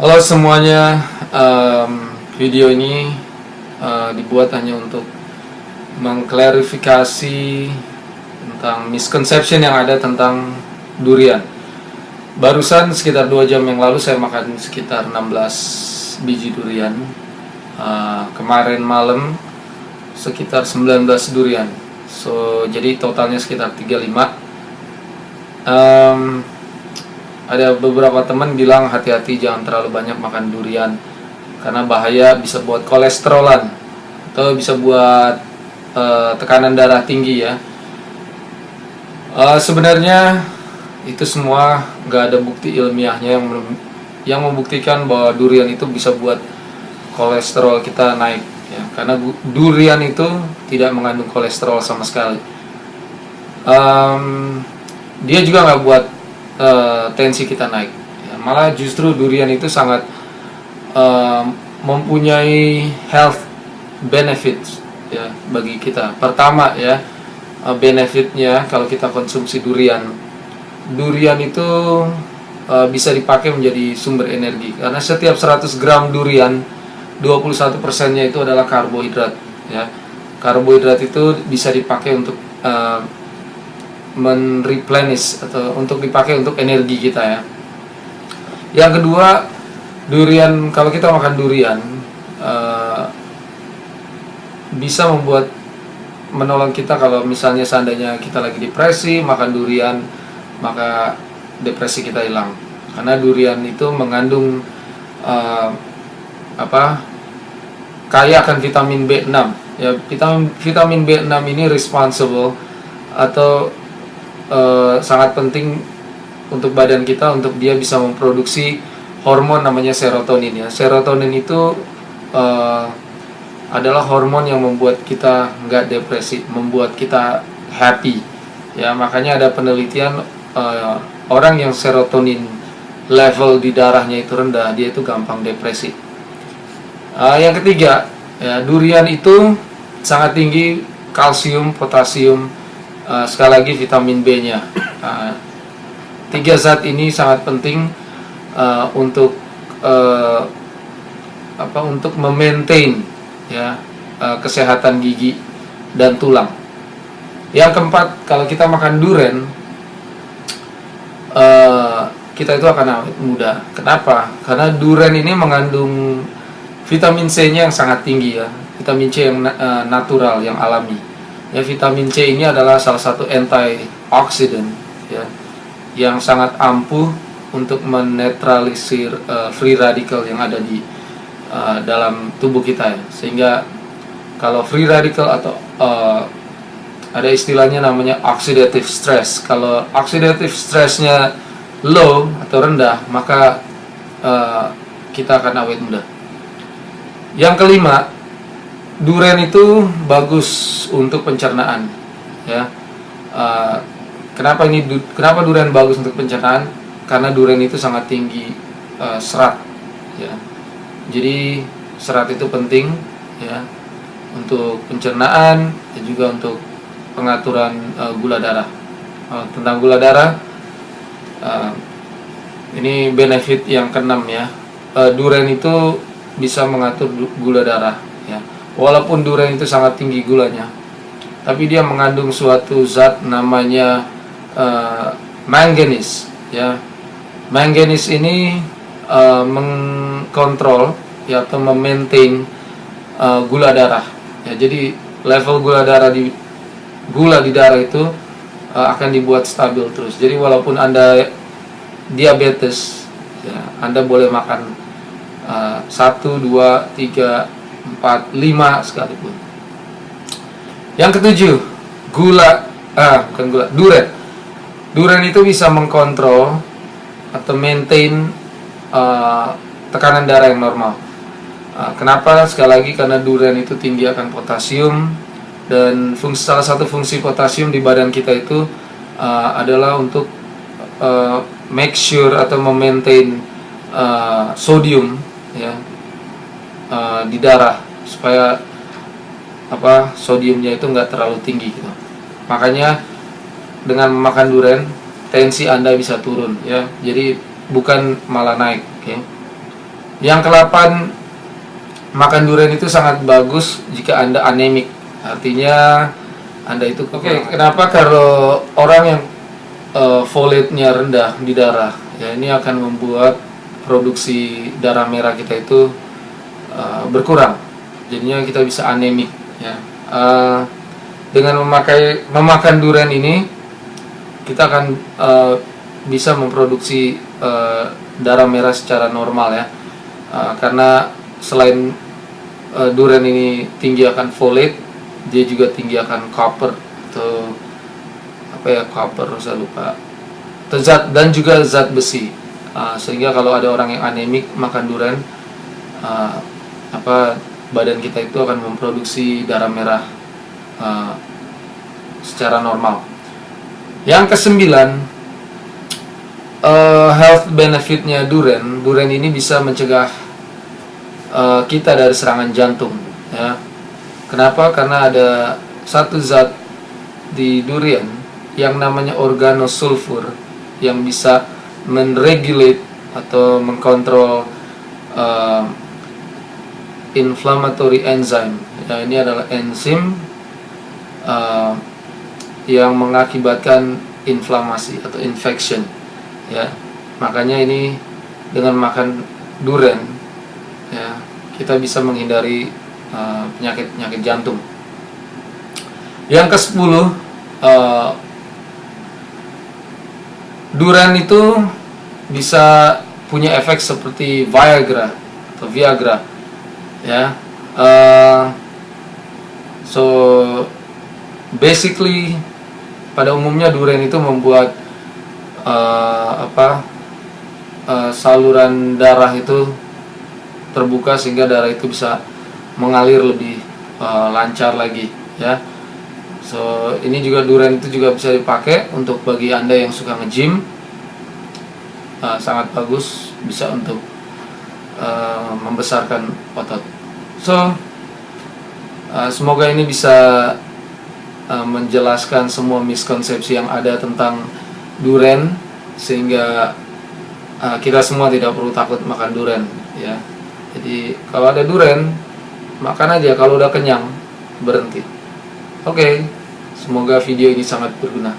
Halo semuanya, video ini dibuat hanya untuk mengklarifikasi tentang misconception yang ada tentang durian. Barusan sekitar 2 jam yang lalu saya makan sekitar 16 biji durian. Kemarin malam sekitar 19 durian. So jadi totalnya sekitar 35. Ada beberapa teman bilang hati-hati jangan terlalu banyak makan durian karena bahaya, bisa buat kolesterolan atau bisa buat tekanan darah tinggi ya. Sebenarnya itu semua nggak ada bukti ilmiahnya yang membuktikan bahwa durian itu bisa buat kolesterol kita naik ya, karena durian itu tidak mengandung kolesterol sama sekali. Dia juga nggak buat tensi kita naik ya, malah justru durian itu sangat mempunyai health benefits ya bagi kita. Pertama ya, benefitnya kalau kita konsumsi durian itu bisa dipakai menjadi sumber energi, karena setiap 100 gram durian 21%-nya itu adalah karbohidrat ya. Karbohidrat itu bisa dipakai untuk replenish atau untuk dipakai untuk energi kita ya. Yang kedua, durian, kalau kita makan durian bisa menolong kita kalau misalnya seandainya kita lagi depresi, makan durian maka depresi kita hilang, karena durian itu mengandung kaya akan vitamin B6 ya. Vitamin B6 ini responsible atau sangat penting untuk badan kita, untuk dia bisa memproduksi hormon namanya serotonin ya. Serotonin itu adalah hormon yang membuat kita nggak depresi, membuat kita happy ya. Makanya ada penelitian, orang yang serotonin level di darahnya itu rendah, dia itu gampang depresi. Yang ketiga ya, durian itu sangat tinggi kalsium, potasium, sekali lagi vitamin B-nya. 3 zat ini sangat penting untuk memaintain ya kesehatan gigi dan tulang. Yang keempat, kalau kita makan durian kita itu akan awet muda. Kenapa? Karena durian ini mengandung vitamin C-nya yang sangat tinggi ya, vitamin C yang natural, yang alami. Ya, vitamin C ini adalah salah satu antioksidan ya, yang sangat ampuh untuk menetralisir free radical yang ada di dalam tubuh kita ya. Sehingga kalau free radical atau ada istilahnya namanya oxidative stress. Kalau oxidative stressnya low atau rendah, maka kita akan awet muda. Yang kelima, durian itu bagus untuk pencernaan ya. Kenapa durian bagus untuk pencernaan? Karena durian itu sangat tinggi serat ya. Jadi serat itu penting ya untuk pencernaan dan juga untuk pengaturan gula darah. Tentang gula darah, ini benefit yang keenam ya. Durian itu bisa mengatur gula darah ya. Walaupun durian itu sangat tinggi gulanya, tapi dia mengandung suatu zat namanya manganese ya. Manganese ini mengkontrol ya, atau memaintain gula darah ya. Jadi level gula di darah itu akan dibuat stabil terus. Jadi walaupun Anda diabetes ya, Anda boleh makan 1, 2, 3, 4, 5 sekalipun. Yang ketujuh, durian. Durian itu bisa mengkontrol atau maintain tekanan darah yang normal. Kenapa? Sekali lagi, karena durian itu tinggi akan potasium, dan salah satu fungsi potasium di badan kita itu adalah untuk make sure atau memaintain sodium ya di darah, supaya sodiumnya itu nggak terlalu tinggi gitu. Makanya dengan memakan durian tensi Anda bisa turun ya. Jadi bukan malah naik, okay? Yang ke-8, makan durian itu sangat bagus jika Anda anemik. Artinya Anda itu kenapa kalau orang yang folate-nya rendah di darah, ya ini akan membuat produksi darah merah kita itu berkurang. Jadinya kita bisa anemik, ya. Dengan memakan durian ini kita akan bisa memproduksi darah merah secara normal, ya. Karena selain durian ini tinggi akan folate, dia juga tinggi akan copper atau copper, saya lupa, dan juga zat besi. Sehingga kalau ada orang yang anemik makan durian, badan kita itu akan memproduksi darah merah secara normal. Yang ke-9, health benefitnya durian ini bisa mencegah kita dari serangan jantung, ya. Kenapa? Karena ada satu zat di durian yang namanya organosulfur yang bisa menregulate atau mengkontrol inflammatory enzyme. Ya, ini adalah enzim yang mengakibatkan inflamasi atau infection, ya. Makanya ini dengan makan durian, ya, kita bisa menghindari penyakit jantung. Yang ke-10, durian itu bisa punya efek seperti Viagra atau Viagra, ya. So basically pada umumnya durian itu membuat saluran darah itu terbuka sehingga darah itu bisa mengalir lebih lancar lagi, ya. So ini juga durian itu juga bisa dipakai untuk bagi Anda yang suka nge-gym, sangat bagus, bisa untuk membesarkan otot. So semoga ini bisa menjelaskan semua miskonsepsi yang ada tentang durian, sehingga kita semua tidak perlu takut makan durian, ya. Jadi kalau ada durian, makan aja, kalau udah kenyang berhenti. Oke, semoga video ini sangat berguna.